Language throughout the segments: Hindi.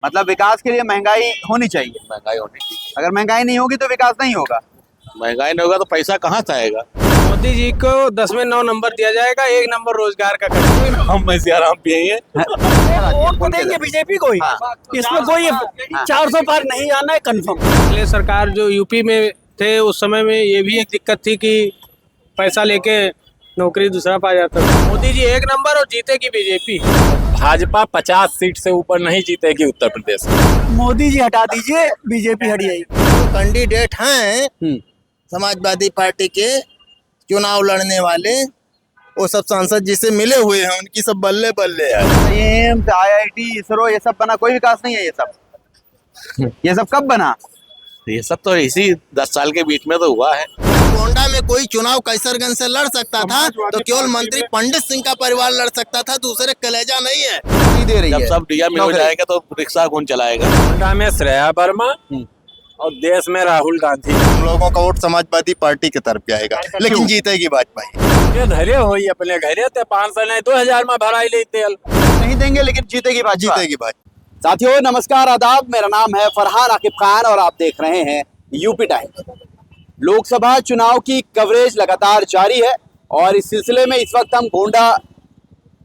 मतलब विकास के लिए महंगाई होनी चाहिए। महंगाई होनी चाहिए। अगर महंगाई नहीं होगी तो विकास नहीं होगा। महंगाई नहीं होगा तो पैसा कहाँ से आएगा। मोदी जी को 10 में 9 नंबर दिया जाएगा, 1 नंबर रोजगार का करेंगे। हम में से आराम पियेंगे। वोट तो देंगे बीजेपी को ही। इसमें कोई 400 पार नहीं आना है कंफर्म। पिछले सरकार जो यूपी में थे उस समय में ये भी एक दिक्कत थी कि पैसा लेके नौकरी दूसरा पा जाता था। मोदी जी 1 नंबर और जीतेगी बीजेपी। भाजपा 50 सीट से ऊपर नहीं जीतेगी उत्तर प्रदेश में। मोदी जी हटा दीजिए, बीजेपी हट जाएगी। कैंडिडेट हैं समाजवादी पार्टी के चुनाव लड़ने वाले, वो सब सांसद जिसे मिले हुए हैं उनकी सब बल्ले बल्ले है। एम्स, IIT, इसरो ये सब बना, कोई विकास नहीं है। ये सब कब बना? ये सब तो इसी 10 साल के बीच में तो हुआ है। गोंडा में कोई चुनाव कैसरगंज से लड़ सकता था तो केवल मंत्री पंडित सिंह का परिवार लड़ सकता था, दूसरे कलेजा नहीं है। नहीं दे रही जब है। सब डीएम में हो जाएगा तो रिक्शा कौन चलाएगा। गोंडा में श्रेया वर्मा और देश में राहुल गांधी। हम लोगों का वोट समाजवादी पार्टी की तरफ जाएगा, लेकिन जीतेगी भाजपा। ये धैर्य हो अपने घरे थे 500 नहीं 2000 में भराई ले तेल। नहीं देंगे लेकिन जीतेगी भाजपा। जीतेगी भाजपा। साथियों नमस्कार, आदाब। मेरा नाम है फरहान आकिब खान और आप देख रहे हैं यूपी टाइम्स। लोकसभा चुनाव की कवरेज लगातार जारी है और इस सिलसिले में इस वक्त हम गोंडा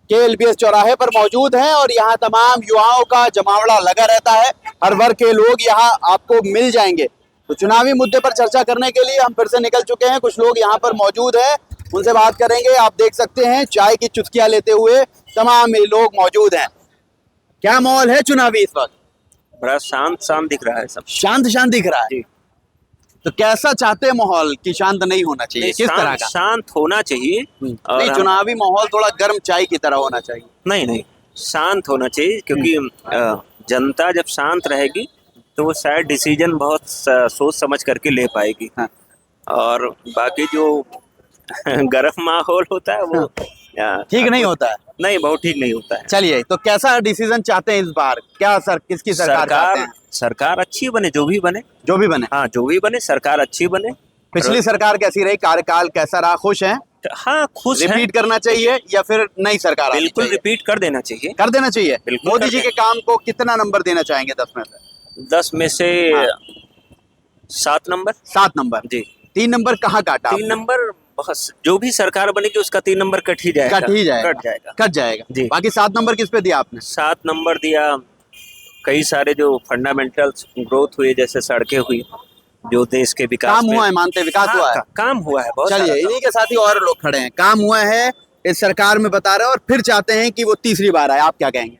के LBS चौराहे पर मौजूद हैं और यहाँ तमाम युवाओं का जमावड़ा लगा रहता है। हर वर्ग के लोग यहाँ आपको मिल जाएंगे। तो चुनावी मुद्दे पर चर्चा करने के लिए हम फिर से निकल चुके हैं। कुछ लोग यहाँ पर मौजूद हैं, उनसे बात करेंगे। आप देख सकते हैं चाय की चुस्कियां लेते हुए तमाम ये लोग मौजूद हैं। क्या माहौल है चुनावी इस वक्त? बड़ा शांत शांत दिख रहा है सब। शांत शांत दिख रहा है। तो कैसा चाहते हैं माहौल कि शांत नहीं होना चाहिए? किस तरह का? शांत होना चाहिए। और नहीं, चुनावी माहौल थोड़ा गर्म चाय की तरह होना चाहिए। नहीं शांत होना चाहिए, क्योंकि जनता जब शांत रहेगी तो वो शायद डिसीजन बहुत सोच समझ करके ले पाएगी। हाँ। और बाकी जो गर्म माहौल होता है वो ठीक नहीं होता है। नहीं, बहुत ठीक नहीं होता है। चलिए, तो कैसा डिसीजन चाहते हैं इस बार? क्या सर, किसकी सरकार चाहते हैं? सरकार अच्छी बने, जो भी बने। जो भी बने। हाँ, जो भी बने, सरकार अच्छी बने। पिछली सरकार कैसी रही? कार्यकाल कैसा रहा? खुश हैं? हाँ, खुश हैं। रिपीट करना चाहिए या फिर नई सरकार आनी बिल्कुल चाहिए? रिपीट कर देना चाहिए। कर देना चाहिए। बिल्कुल मोदी कर जी देना। के काम को कितना नंबर देना चाहेंगे 10 में से? 10 में से हाँ। 7 नंबर। 7 नंबर। जी। 3 नंबर कहाँ काटा? 3 नंबर बहुत, जो भी सरकार बनेगी उसका 3 नंबर कट ही जाएगा। कट ही जाएगा। कट जाएगा। कट जाएगा जी। बाकी 7 नंबर किस पे दिया आपने? 7 नंबर दिया कई सारे जो फंडामेंटल ग्रोथ हुए, जैसे सड़कें हुई, जो देश के विकास काम में। हुआ है, मानते हैं, विकास हुआ है। काम हुआ है बहुत। चलिए, इन्हीं के साथ ही और लोग खड़े हैं। काम हुआ है इस सरकार में बता रहे हैं और फिर चाहते हैं कि वो तीसरी बार आए। आप क्या कहेंगे?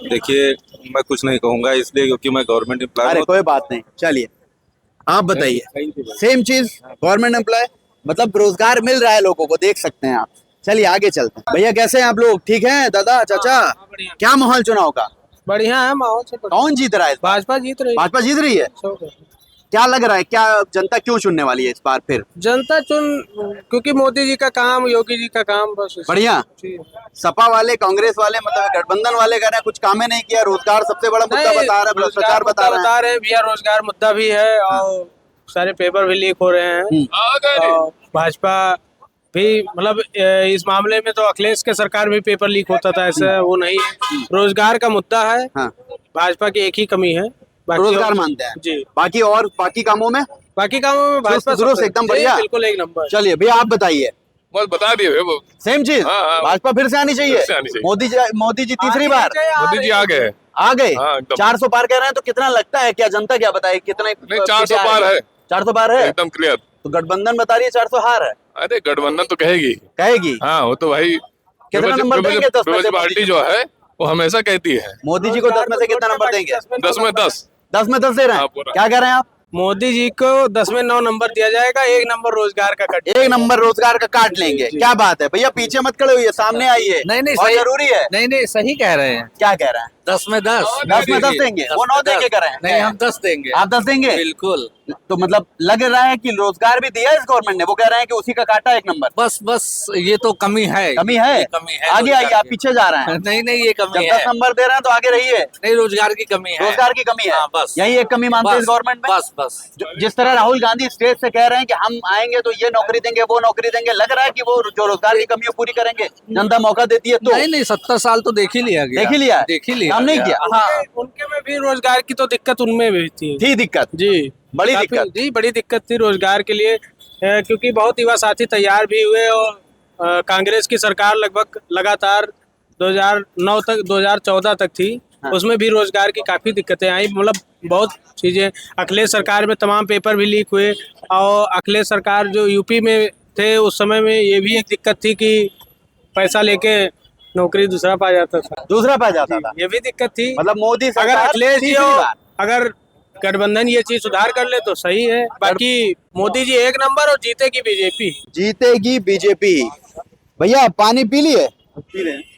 देखिए, मैं कुछ नहीं कहूंगा इसलिए क्योंकि मैं गवर्नमेंट एम्प्लॉय अरे हूं। कोई बात नहीं, चलिए आप बताइए। सेम चीज, गवर्नमेंट एम्प्लॉय, मतलब रोजगार मिल रहा है लोगों को, देख सकते हैं आप। चलिए आगे चलते हैं। भैया कैसे हैं आप लोग? ठीक हैं दादा, चाचा? क्या माहौल चुनाव का? बढ़िया है माहौल से। कौन जीत रहा है इस बार? भाजपा जीत रही है। भाजपा जीत रही है। क्या लग रहा है, क्या जनता क्यों चुनने वाली है इस बार फिर? जनता क्योंकि मोदी जी का काम, योगी जी का काम, बस बढ़िया। सपा वाले, कांग्रेस वाले, मतलब गठबंधन वाले कह रहे हैं कुछ काम ही नहीं किया। रोजगार सबसे बड़ा मुद्दा बता रहे हैं, भ्रष्टाचार बता रहे हैं। भैया रोजगार मुद्दा भी है और सारे पेपर भी लीक हो रहे हैं। और भाजपा भी, मतलब इस मामले में तो अखिलेश के सरकार में पेपर लीक होता था, ऐसा वो नहीं है। रोजगार का मुद्दा है। हाँ। भाजपा की एक ही कमी है, रोजगार मानते हैं जी। बाकी और बाकी कामों में भाजपा दुरुस्त एकदम बढ़िया, बिल्कुल 1 नंबर। चलिए भैया आप बताइए। बस बता दिए वो। सेम चीज। हाँ। भाजपा फिर से आनी चाहिए। फिर से आनी चाहिए। मोदी जी तीसरी बार मोदी जी आ गए। आ गए। हाँ, एकदम। 400 पार कह रहे हैं, तो कितना लगता है? क्या जनता क्या बताए कितने? नहीं, 400 पार है। 400 पार है एकदम क्लियर। तो गठबंधन बता रही है 400 हार है। अरे गठबंधन तो कहेगी। कहेगी। हाँ, वो तो भाई कितना नंबर देंगे 10 में से? पार्टी जो है वो हमेशा कहती है। मोदी जी को 10 में से कितना नंबर देंगे? 10 में 10। 10 में 10 दे रहे हैं। हाँ, पूरा। क्या कह रहे हैं आप? मोदी जी को 10 में 9 नंबर दिया जाएगा, 1 नंबर रोजगार का कट। 1 नंबर रोजगार का काट लेंगे। क्या बात है भैया, पीछे मत खड़े हुई, सामने आइए। नहीं, बहुत जरूरी है। नहीं सही कह रहे हैं। क्या कह रहे हैं? 10 में 10। 10 में 10 देंगे। वो 9 दे के कर रहे हैं। नहीं, हम 10 देंगे। आप 10 देंगे? बिल्कुल। तो मतलब लग रहा है कि रोजगार भी दिया इस गवर्नमेंट ने। वो कह रहे हैं कि उसी का काटा 1 नंबर। बस ये तो कमी है। कमी है। ये कमी है। आगे आइए, आप पीछे जा रहे हैं। नहीं ये कमी जब है। 10 नंबर दे रहे हैं तो आगे रहिए। नहीं, रोजगार की कमी है। रोजगार की कमी है। हाँ, बस। यही एक कमी मानते हैं इस गवर्नमेंट में। बस। जिस तरह राहुल गांधी स्टेज से कह रहे हैं कि हम आएंगे तो ये नौकरी देंगे, वो नौकरी देंगे, लग रहा है कि वो जो रोजगार की कमी है पूरी करेंगे। जनता मौका देती है तो। नहीं 70 साल तो देख ही लिया गया। देख ही लिया। देख ही लिया। काम नहीं किया। हाँ, उनके में भी रोजगार की तो दिक्कत उनमें भी थी दिक्कत जी, बड़ी काफी- दिक्कत। जी बड़ी दिक्कत थी रोजगार के लिए, क्योंकि बहुत युवा साथी तैयार भी हुए और कांग्रेस की सरकार लगभग लगातार 2009 तक 2014 तक थी। हाँ। उसमें भी रोजगार की काफी दिक्कतें आई, मतलब बहुत चीजें। अखिलेश सरकार में तमाम पेपर भी लीक हुए, और अखिलेश सरकार जो यूपी में थे उस समय में ये भी एक दिक्कत थी कि पैसा लेके नौकरी दूसरा पा जाता था, दूसरा पा जाता था। ये भी दिक्कत थी। मतलब मोदी अगर सरकार अखिलेश जी तीसरी हो, बार। अगर गठबंधन ये चीज सुधार कर ले तो सही है, बाकी मोदी जी एक नंबर और जीतेगी बीजेपी। जीतेगी बीजेपी। भैया पानी पी लिए?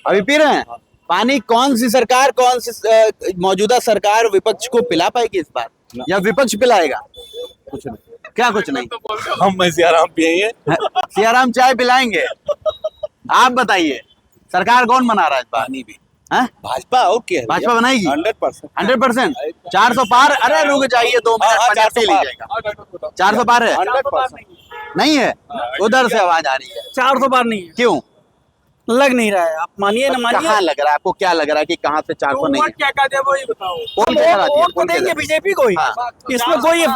अभी पी रहे हैं। पानी कौन सी सरकार, कौन सी मौजूदा सरकार विपक्ष को पिला पाएगी इस बार, या विपक्ष पिलाएगा? कुछ नहीं। क्या कुछ नहीं? हम सियाराम पियेंगे। सियाराम चाय पिलाएंगे। आप बताइए सरकार कौन बना रहा है इस बार? पानी भी भाजपा और क्या भाजपा बनाएगी 100%। 100%। 400 पार? अरे रुक जाइए 2 मिनट, 400 लीजिएगा। 400 पार है? 100%। नहीं है, उधर से आवाज आ रही है। 400 पार नहीं है, क्यों? लग नहीं रहा है। आप मानिए ना मानिए, कहाँ लग रहा है आपको? क्या लग रहा है कि कहाँ से 400 नहीं है? क्या क्या दे वही बताओ। कौन कह रहा है? वोट तो देंगे बीजेपी को ही। हाँ। इसमें कोई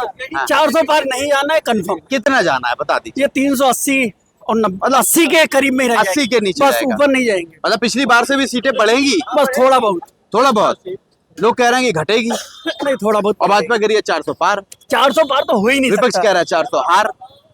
400 पार नहीं आना है कंफर्म। कितना जाना है बता दीजिए। ये 380 और 80 के करीब में रह 80 के नीचे बस, जाएगा। ऊपर नहीं जाएंगे, मतलब पिछली बार से भी सीटें बढ़ेंगी? बस थोड़ा बहुत। थोड़ा बहुत। लोग कह रहे हैं कि घटेगी, नहीं, थोड़ा बहुत। और भाजपा कह रही है 400 पार। 400 पार तो हो ही नहीं विपक्ष सकता। कह रहा है 400 हार।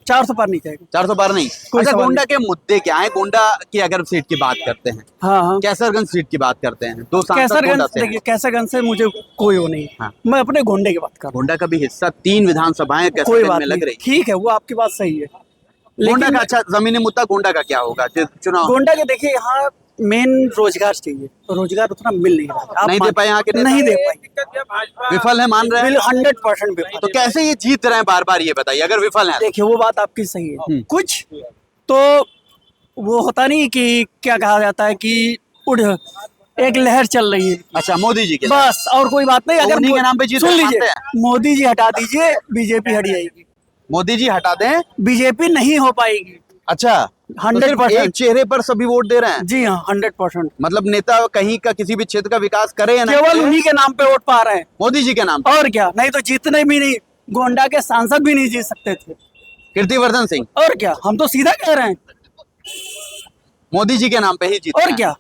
400 पार नहीं जाएगा। 400 पार नहीं। कोई अच्छा, सवाल गोंडा के मुद्दे क्या है? गोंडा की अगर सीट की बात करते हैं, हाँ हाँ, कैसरगंज सीट की बात करते हैं, 2 सांसद गोंडा कैसरगंज से हैं। देखिए, कैसरगंज से मुझे कोई वो नहीं। हाँ। मैं अपने गोंडे की बात कर रहा गोंडा का भी हिस्सा 3 विधानसभाएं हूँ। कोई कैसरगंज बात में लग नहीं, रही। ठीक है, वो आपकी बात सही है। गोंडा लेकिन का अच्छा जमीनी मुद्दा गोंडा का क्या होगा चुनाव? गोंडा के देखिए, यहाँ मेन रोजगार चाहिए, तो रोजगार उतना मिल नहीं रहा है। आप नहीं दे पाए यहाँ के नेता? नहीं दे पाए, विफल है, मान रहे हैं? 100% विफल। तो कैसे ये जीत रहे हैं बार बार, ये बताइए अगर विफल है? देखिए, वो बात आपकी सही है। कुछ तो वो होता नहीं कि क्या कहा जाता है कि उड़ एक लहर चल रही है, अच्छा, मोदी जी के बस, और कोई बात नहीं। तो अगर उन्हीं के नाम पे जीत सुन रहे लीजिए, मानते मोदी जी हटा दीजिए, बीजेपी हट जाएगी, मोदी जी हटा दें? बीजेपी नहीं हो पाएगी। अच्छा, तो सिर्फ 100%। एक चेहरे पर सभी वोट दे रहे हैं? जी हाँ, 100%। मतलब नेता कहीं का किसी भी क्षेत्र का विकास करे या ना केवल करे, उन्हीं के नाम पे वोट पा रहे हैं, मोदी जी के नाम पे। और क्या। नहीं तो जीतने भी नहीं, गोंडा के सांसद भी नहीं जीत सकते थे। कीर्तिवर्धन सिंह और क्या, हम तो सीधा कह रहे हैं। मोदी जी के नाम पे ही जीत और क्या,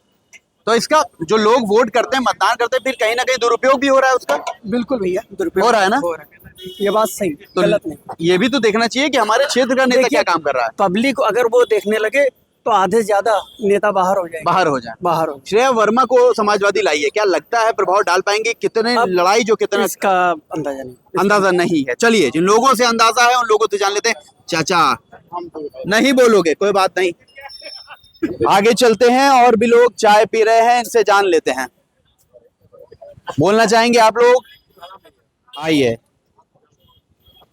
तो इसका जो लोग वोट करते हैं, मतदान करते हैं, फिर कहीं ना कहीं दुरुपयोग भी हो रहा है उसका। बिल्कुल भैया, दुरुपयोग हो रहा है ना? हो रहा है। ये बात सही, तो गलत नहीं। ये भी तो देखना चाहिए कि हमारे क्षेत्र का नेता देखिए, क्या काम कर रहा है। पब्लिक अगर वो देखने लगे तो आधे से ज्यादा नेता बाहर हो जाएंगे, बाहर हो जाए। बाहर हो श्रेया वर्मा को समाजवादी लाई है, क्या लगता है प्रभाव डाल पाएंगे? कितने अब लड़ाई जो कितना इसका अंदाजा नहीं। अंदाजा नहीं है। चलिए, जिन लोगों से अंदाजा है उन लोगों से जान लेते हैं। चाचा नहीं बोलोगे, कोई बात नहीं, आगे चलते हैं। और भी लोग चाय पी रहे हैं, इनसे जान लेते हैं। बोलना चाहेंगे आप लोग? आइए,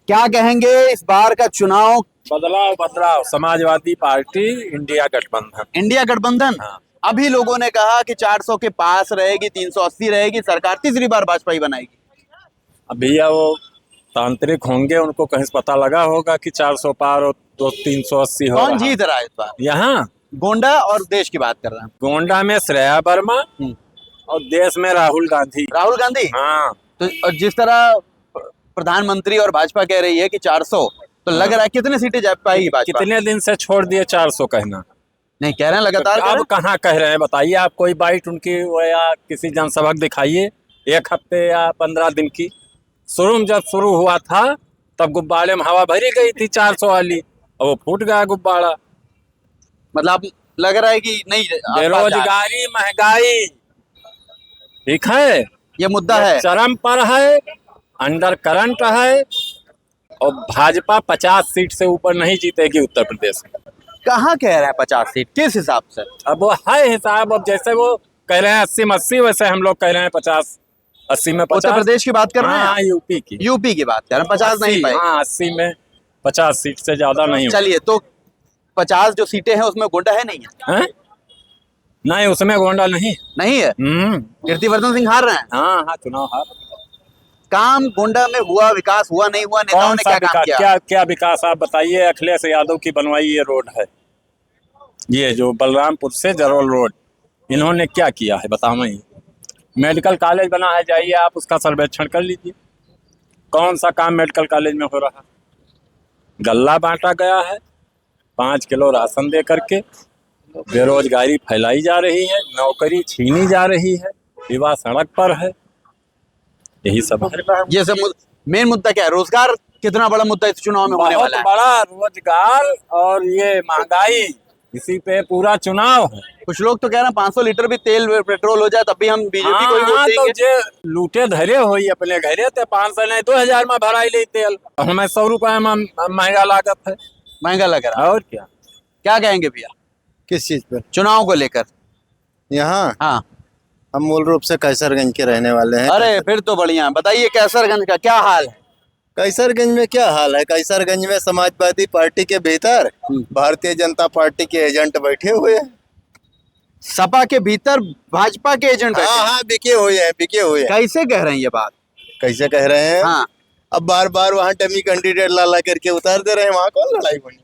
क्या कहेंगे इस बार का चुनाव? बदलाव समाजवादी पार्टी, इंडिया गठबंधन। इंडिया गठबंधन। हाँ। अभी लोगों ने कहा कि 400 के पास रहेगी, 380 रहेगी, सरकार तीसरी बार भाजपा ही बनाएगी। अब भैया वो तांत्रिक होंगे, उनको कहीं से पता लगा होगा कि 400 पार और 380 हो कौन रहा। जीत रहा है इस बार? यहाँ गोंडा और देश की बात कर रहे हैं। गोंडा में श्रेया वर्मा और देश में राहुल गांधी। राहुल गांधी। हाँ, तो और जिस तरह प्रधानमंत्री और भाजपा कह रही है कि 400, तो लग रहा है कितने सीटें जा पाएगी भाजपा? कितने दिन से छोड़ दिए 400 कहना? नहीं, कह रहे हैं लगातार कह रहे अब हैं। कहाँ कह रहे हैं बताइए आप? कोई बाइट उनकी वो या किसी जनसभा दिखाइए, 1 हफ्ते या 15 दिन की। जब शुरू हुआ था तब गुब्बारे में हवा भरी गई थी 400 वाली, और वो फूट गया गुब्बारा। मतलब लग रहा है कि नहीं, बेरोजगारी, महंगाई, ठीक है, ये मुद्दा है। चरम पर है, अंडर करंट है, और भाजपा 50 सीट से ऊपर नहीं जीतेगी उत्तर प्रदेश में। कहाँ कह रहा है 50 सीट, किस हिसाब से? अब वो है हिसाब, अब जैसे वो कह रहे हैं 80 में 80, वैसे हम लोग कह रहे हैं 50-80 में 50। उत्तर प्रदेश की बात कर रहे हैं? हाँ, यूपी की। यूपी की बात कर रहे हैं। 50 नहीं पाए। हाँ, 80 में 50 सीट से ज्यादा नहीं होगा। चलिए, तो 50 जो सीटें हैं उसमें गोंडा है नहीं है? हैं? नहीं, उसमें गोंडा नहीं। नहीं है। कीर्तिवर्धन सिंह हार रहे हैं। हाँ हाँ, चुनाव हार। काम गोंडा में हुआ, विकास हुआ नहीं हुआ, नेताओं कौन ने सा क्या काम विकास? किया? क्या विकास आप बताइए? अखिलेश यादव की बनवाई ये रोड है, ये जो बलरामपुर से जरोल रोड, इन्होंने क्या किया है बताओ। मेडिकल कॉलेज बना है, जाइए आप उसका सर्वेक्षण कर लीजिए। कौन सा काम मेडिकल कॉलेज में हो रहा है? गल्ला बांटा गया है, 5 किलो राशन दे करके बेरोजगारी फैलाई जा रही है, नौकरी छीनी जा रही है, युवा सड़क पर है। यही सब है। ये सब मेन मुद्दा क्या है? रोजगार कितना बड़ा मुद्दा इस चुनाव में होने बहुत वाला है? बड़ा रोजगार और ये महंगाई, इसी पे पूरा चुनाव है। कुछ लोग तो कह रहे हैं 500 लीटर भी तेल पेट्रोल हो जाए तब भी हम बीजेपी को ही वोट हाँ, तो देंगे। जे लूटे धरे होई अपने घरे ते 500 नहीं 2000 में भराई ले तेल, हमें 100 रुपए में महंगा लागत है। महंगा लग रहा है। और क्या क्या कहेंगे भैया किस चीज पर? चुनाव को लेकर? यहाँ हाँ, हम मूल रूप से कैसरगंज के रहने वाले हैं। अरे फिर तो बढ़िया। बताइए कैसरगंज का क्या हाल है? कैसरगंज में क्या हाल है? कैसरगंज में समाजवादी पार्टी के भीतर भारतीय जनता पार्टी के एजेंट बैठे हुए हैं। सपा के भीतर भाजपा के एजेंट बैठे हाँ हैं। हाँ, बिके हुए हैं, बिके हुए हैं। कैसे कह रहे हैं ये बात? कैसे कह रहे हैं? हाँ, अब बार बार वहाँ डमी कैंडिडेट ला करके उतार दे रहे हैं। वहाँ कौन लड़ाई बनी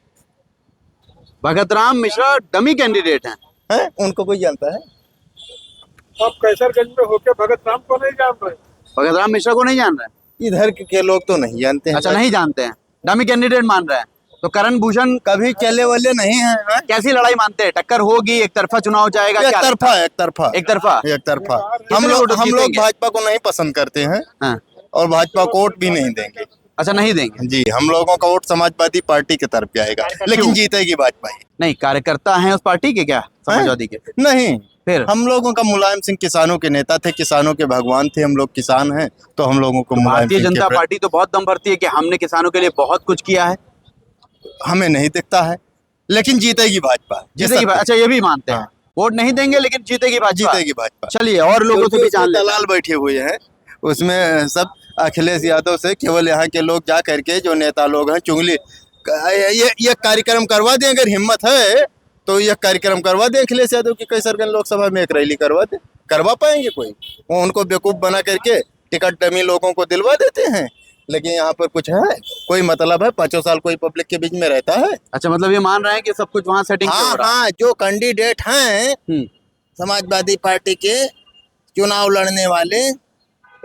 भगत राम मिश्रा डमी कैंडिडेट हैं। है? उनको कोई जानता है? आप कैसरगंज में होके भगत राम को नहीं जान रहे? भगत राम मिश्रा को नहीं जान रहे? इधर के लोग तो नहीं जानते हैं। अच्छा, नहीं जानते हैं, डमी कैंडिडेट मान रहे हैं। तो करण भूषण कभी चले वाले नहीं है। हाँ? कैसी लड़ाई मानते हैं? टक्कर होगी, एक तरफा चुनाव जाएगा? एक क्या तरफा, एक तरफा, एक तरफा? एक तरफा। कितने वोट हम लोग जीतेंगे? भाजपा को नहीं पसंद करते हैं हाँ। और भाजपा को वोट भी नहीं देंगे। अच्छा, नहीं देंगे? जी, हम लोगों का वोट समाजवादी पार्टी की तरफ जाएगा, लेकिन जीतेगी भाजपा ही। नहीं, कार्यकर्ता हैं उस पार्टी के क्या, समाजवादी के? नहीं, फिर हम लोगों का मुलायम सिंह किसानों के नेता थे, किसानों के भगवान थे। हम लोग किसान हैं, तो हम लोगों को मुलायम भारतीय सिंह के जनता प्रति पार्टी तो बहुत दम भरती है कि हमने किसानों के लिए बहुत कुछ किया है। हमें नहीं दिखता है, लेकिन जीतेगी भाजपा। जीतेगी अच्छा, ये भी मानते हैं। वोट नहीं देंगे लेकिन जीतेगी भाजपा। जीतेगी भाजपा। चलिए, और लोगों से भी जान लेते हैं। दलाल बैठे हुए हैं उसमें, सब अखिलेश यादव से केवल यहाँ के लोग जा करके, जो नेता लोग हैं, चुगली ये कार्यक्रम करवा दें। अगर हिम्मत है तो यह कार्यक्रम करवा दें अखिलेश यादव की, कैसरगंज लोकसभा में एक रैली करवा दें। करवा पाएंगे कोई? वो उनको बेवकूफ बना करके टिकट डमी लोगों को दिलवा देते हैं। लेकिन यहाँ पर कुछ है, कोई मतलब है? 5 साल कोई पब्लिक के बीच में रहता है? अच्छा, मतलब ये मान रहे हैं कि सब कुछ वहाँ सेटिंग हाँ हो रहा है। हाँ, जो कैंडिडेट हैं समाजवादी पार्टी के चुनाव लड़ने वाले,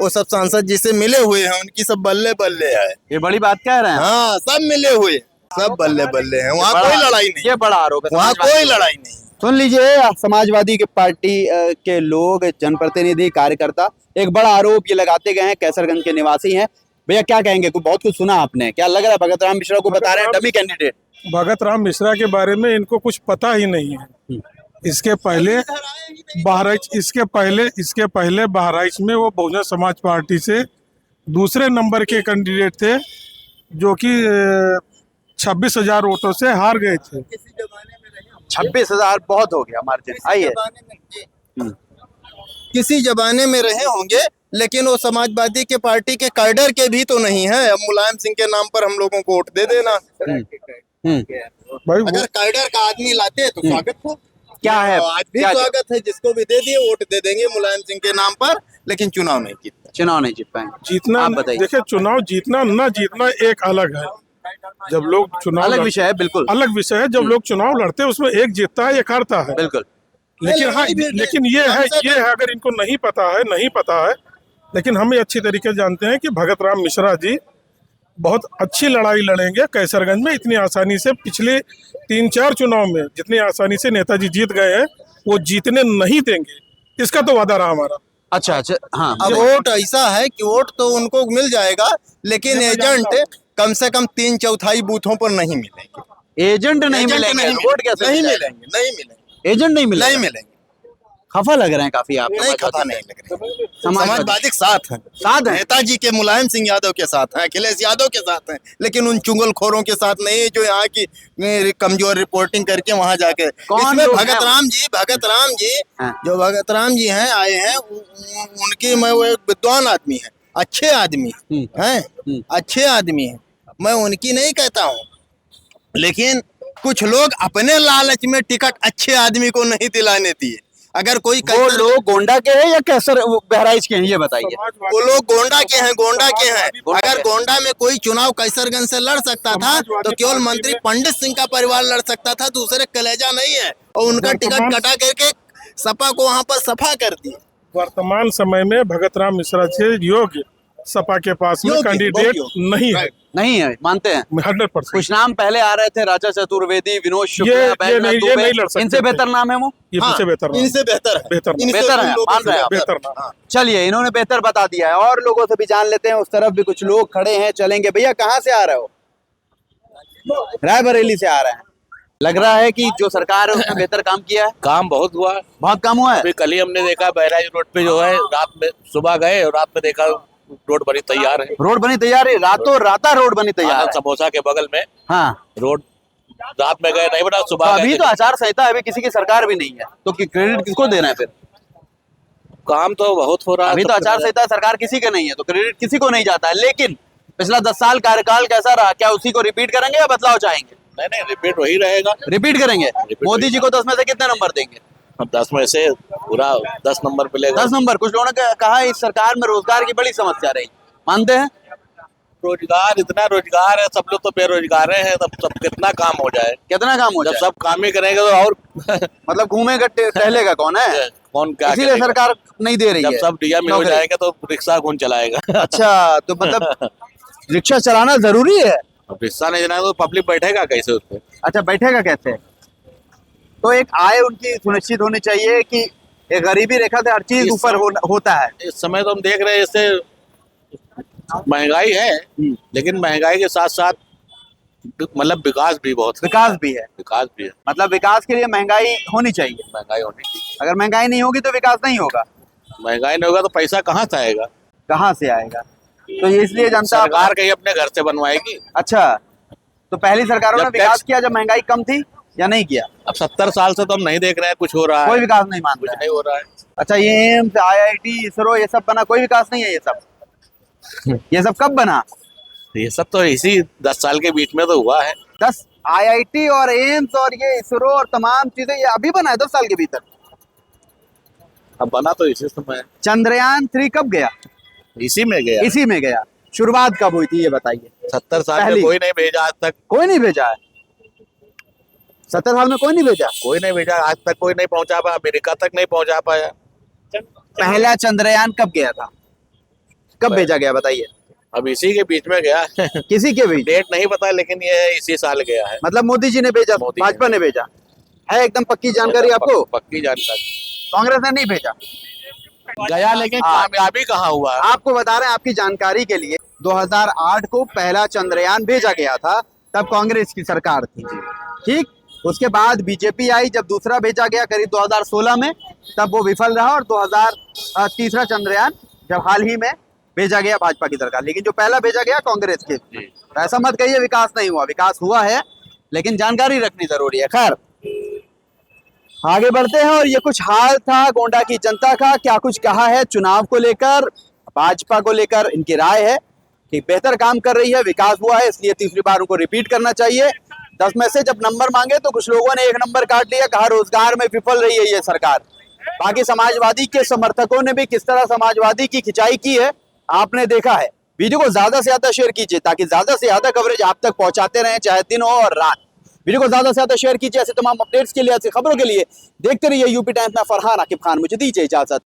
वो सब सांसद जिसे मिले हुए हैं, उनकी सब बल्ले बल्ले है। ये बड़ी बात कह रहे हैं। हाँ, सब मिले हुए, सब बल्ले बल्ले हैं। वहाँ बड़ा- कोई लड़ाई नहीं, ये बड़ा आरोप है। वहाँ समाजवादी- कोई लड़ाई नहीं। सुन लीजिए, समाजवादी की पार्टी के लोग, जनप्रतिनिधि, कार्यकर्ता एक बड़ा आरोप ये लगाते गए हैं। कैसरगंज के निवासी हैं। भैया क्या कहेंगे? बहुत कुछ सुना आपने, क्या लग रहा है? भगत राम मिश्रा को बता रहे हैं डमी कैंडिडेट। भगत राम मिश्रा के बारे में इनको कुछ पता ही नहीं है। इसके पहले बहराइच में वो बहुजन समाज पार्टी से दूसरे नंबर के कैंडिडेट थे, जो कि 26,000 वोटों से हार गए थे। 26,000 बहुत हो गया मार्जिन। आइए, किसी जमाने में रहे होंगे, लेकिन वो समाजवादी के पार्टी के कैडर के भी तो नहीं है। अब मुलायम सिंह के नाम पर हम लोगों को वोट दे देना। भाई अगर कैडर का आदमी लाते तो स्वागत था। क्या है? आज भी क्या- स्वागत है, जिसको भी दे दिए वोट दे देंगे मुलायम सिंह के नाम पर, लेकिन चुनाव नहीं जीतता। चुनाव नहीं जीत पाएंगे। जीतना, आप बताइए। देखिए चुनाव जीतना ना जीतना एक अलग है। जब लोग चुनाव अलग विषय है, बिल्कुल अलग विषय है। जब लोग चुनाव लड़ते हैं उसमें एक जीतता है, एक हारता है। बिल्कुल। लेकिन हाँ, लेकिन ये है अगर इनको नहीं पता है, लेकिन हम ये अच्छी तरीके से जानते हैं कि भगत राम मिश्रा जी बहुत अच्छी लड़ाई लड़ेंगे कैसरगंज में। इतनी आसानी से पिछले 3-4 चुनाव में जितनी आसानी से नेताजी जीत गए हैं, वो जीतने नहीं देंगे। इसका तो वादा रहा हमारा। अच्छा, हाँ। अब वोट ऐसा है कि वोट तो उनको मिल जाएगा, लेकिन एजेंट कम से कम 3/4 बूथों पर नहीं मिलेंगे। एजेंट नहीं मिलेंगे, वोट कैसे नहीं मिलेगा? मिलेंगे, नहीं मिलेंगे, एजेंट नहीं मिलेगा? नहीं मिलेंगे। खफा लग रहे हैं काफी आप? नहीं, खफा नहीं लग रहे। समाजवादी समाजवादी के साथ हैं, साथ हैं। नेताजी के मुलायम सिंह यादव के साथ हैं, अखिलेश यादव के साथ हैं, लेकिन उन चुगलखोरों के साथ नहीं, जो यहाँ की कमजोर रिपोर्टिंग करके वहां जाके। कौन इसमें लोग भगत हैं? राम जी हाँ। जो भगत राम जी हैं, आए हैं, उनकी मैं, वो एक विद्वान आदमी है, अच्छे आदमी हैं, अच्छे आदमी हैं। मैं उनकी नहीं कहता हूँ, लेकिन कुछ लोग अपने लालच में टिकट अच्छे आदमी को नहीं दिलाने दिए। अगर कोई वो लोग गोंडा के हैं या कैसर बहराइच के हैं, ये बताइए। वो लोग गोंडा के हैं, गोंडा के हैं। गोंडा अगर के। गोंडा में कोई चुनाव कैसरगंज से लड़ सकता था तो केवल मंत्री पंडित सिंह का परिवार लड़ सकता था, दूसरे कलेजा नहीं है। और उनका टिकट कटा करके सपा को वहां पर सफा कर दिया। वर्तमान समय में भगत राम मिश्रा से योग्य सपा के पास में योग्य, कैंडिडेट बहुत नहीं है, नहीं है, मानते हैं? 100%। कुछ नाम पहले आ रहे थे, राजा चतुर्वेदी, विनोद शुक्ला, ये बैजनाथ नहीं दुबे, लड़ सकते इनसे थे। बेहतर नाम है वो? ये मुझसे बेहतर नाम। इनसे बेहतर है, बेहतर नाम। इनसे बेहतर है, लोगों मान से रहे हैं आप? बेहतर नाम। चलिए, इन्होंने बेहतर बता दिया है और लोगों से भी जान लेते हैं। उस तरफ भी कुछ लोग खड़े हैं, चलेंगे। भैया कहाँ से आ रहे हो? रायबरेली से आ रहे हैं। लग रहा है कि जो सरकार है उसने बेहतर काम किया है। काम बहुत हुआ है। बहुत काम हुआ है। अभी कल ही हमने देखा बहराइच रोड पे जो है, रात में सुबह गए और रात में देखा रोड बनी तैयार है। रोड बनी तैयार है, रातों राता रोड बनी तैयार आनंद है। समोसा के बगल में हाँ, रोड रात में गए नहीं बना, तो सुबह अभी गए। तो आचार संहिता है, अभी किसी की सरकार भी नहीं है, तो क्रेडिट किसको देना है फिर? काम तो बहुत हो रहा है। अभी तो आचार संहिता सरकार किसी का नहीं है, तो क्रेडिट किसी को नहीं जाता है। लेकिन पिछला 10 साल कार्यकाल कैसा रहा? क्या उसी को रिपीट करेंगे या बदलाव चाहेंगे? नहीं नहीं, रिपीट वही रहेगा। रिपीट करेंगे। मोदी जी को 10 में से कितने नंबर देंगे? हम 10 में से पूरा 10 नंबर मिलेगा। 10 नंबर। कुछ लोगों ने कहा इस सरकार में रोजगार की बड़ी समस्या रही, मानते हैं? रोजगार, इतना रोजगार है, सब लोग तो बेरोजगार हैं, तब सब कितना काम हो जाए। कितना काम हो जब जाए? सब काम ही करेंगे तो और मतलब घूमेगा टहलेगा कौन है? कौन क्या इसीलिए करेगा? सरकार नहीं दे रही जब है सब डीएम हो नौकरी। जाएंगे तो रिक्शा कौन चलाएगा? अच्छा, तो मतलब रिक्शा चलाना जरूरी है। अब रिक्शा नहीं चलाएगा तो पब्लिक बैठेगा कैसे उस पे? अच्छा, बैठेगा कैसे? तो एक आय उनकी सुनिश्चित होनी चाहिए कि एक गरीबी रेखा से हर चीज ऊपर होता है। इस समय तो हम देख रहे हैं, इससे महंगाई है, लेकिन महंगाई के साथ साथ मतलब विकास भी बहुत है। विकास भी है। विकास भी है, मतलब विकास के लिए महंगाई होनी चाहिए। महंगाई होनी चाहिए। अगर महंगाई नहीं होगी तो विकास नहीं होगा। महंगाई नहीं होगा तो पैसा कहाँ से आएगा? कहाँ से आएगा? तो ये इसलिए जनता सरकार कहीं अपने घर से बनवाएगी। अच्छा, तो पहली सरकारों ने जब विकास टैक्स- किया जब महंगाई कम थी या नहीं किया? अब 70 साल से तो हम नहीं देख रहे हैं कुछ हो रहा कोई है, विकास नहीं मान कुछ रहा है। नहीं हो रहा है। अच्छा, ये एम्स, IIT, इसरो ये सब बना, कोई विकास नहीं है ये सब? ये सब कब बना? ये सब तो इसी 10 साल के बीच में तो हुआ है। 10 IIT और एम्स और ये इसरो और तमाम चीजें ये अभी बना है 10 साल के भीतर। अब बना तो इसी समय, चंद्रयान 3 कब गया? इसी में गया। इसी में गया। शुरुआत कब हुई थी ये बताइए? 70 साल पहली। में कोई नहीं भेजा आज तक। कोई नहीं भेजा है। 70 साल में कोई नहीं भेजा। कोई नहीं भेजा आज तक, कोई नहीं पहुंचा पाया, अमेरिका तक नहीं पहुंचा पाया। पहला चंद्रयान कब गया था? कब भेजा गया बताइए? अब इसी के बीच में गया। किसी के भी? डेट नहीं पता, लेकिन ये है इसी साल गया है। मतलब मोदी जी ने भेजा, मोदी ने। भाजपा ने भेजा है? एकदम पक्की जानकारी आपको? पक्की जानकारी। कांग्रेस ने नहीं भेजा। गया, लेकिन हाँ। कामयाबी कहाँ हुआ? आपको बता रहे हैं आपकी जानकारी के लिए, 2008 को पहला चंद्रयान भेजा गया था, तब कांग्रेस की सरकार थी। ठीक, उसके बाद बीजेपी आई, जब दूसरा भेजा गया करीब 2016 में, तब वो विफल रहा, और तीसरा चंद्रयान जब हाल ही में भेजा गया भाजपा की सरकार। लेकिन जो पहला भेजा गया कांग्रेस के, तो ऐसा मत कहिए विकास नहीं हुआ, विकास हुआ है, लेकिन जानकारी रखनी जरूरी है। खैर, आगे बढ़ते हैं। और ये कुछ हाल था गोंडा की जनता का, क्या कुछ कहा है चुनाव को लेकर, भाजपा को लेकर इनकी राय है कि बेहतर काम कर रही है, विकास हुआ है, इसलिए तीसरी बार उनको रिपीट करना चाहिए। 10 में से जब नंबर मांगे तो कुछ लोगों ने 1 नंबर काट लिया, कहा रोजगार में विफल रही है ये सरकार। बाकी समाजवादी के समर्थकों ने भी किस तरह समाजवादी की खिंचाई की है आपने देखा है। वीडियो को ज्यादा से ज्यादा शेयर कीजिए ताकि ज्यादा से ज्यादा कवरेज आप तक पहुंचाते रहें, चाहे दिन हो और रात। वीडियो को ज्यादा से ज्यादा शेयर कीजिए। ऐसे तमाम अपडेट्स के लिए, ऐसी खबरों के लिए देखते रहिए यूपी टाइम्स में। फरहान आकिब खान, मुझे दीजिए इजाजत।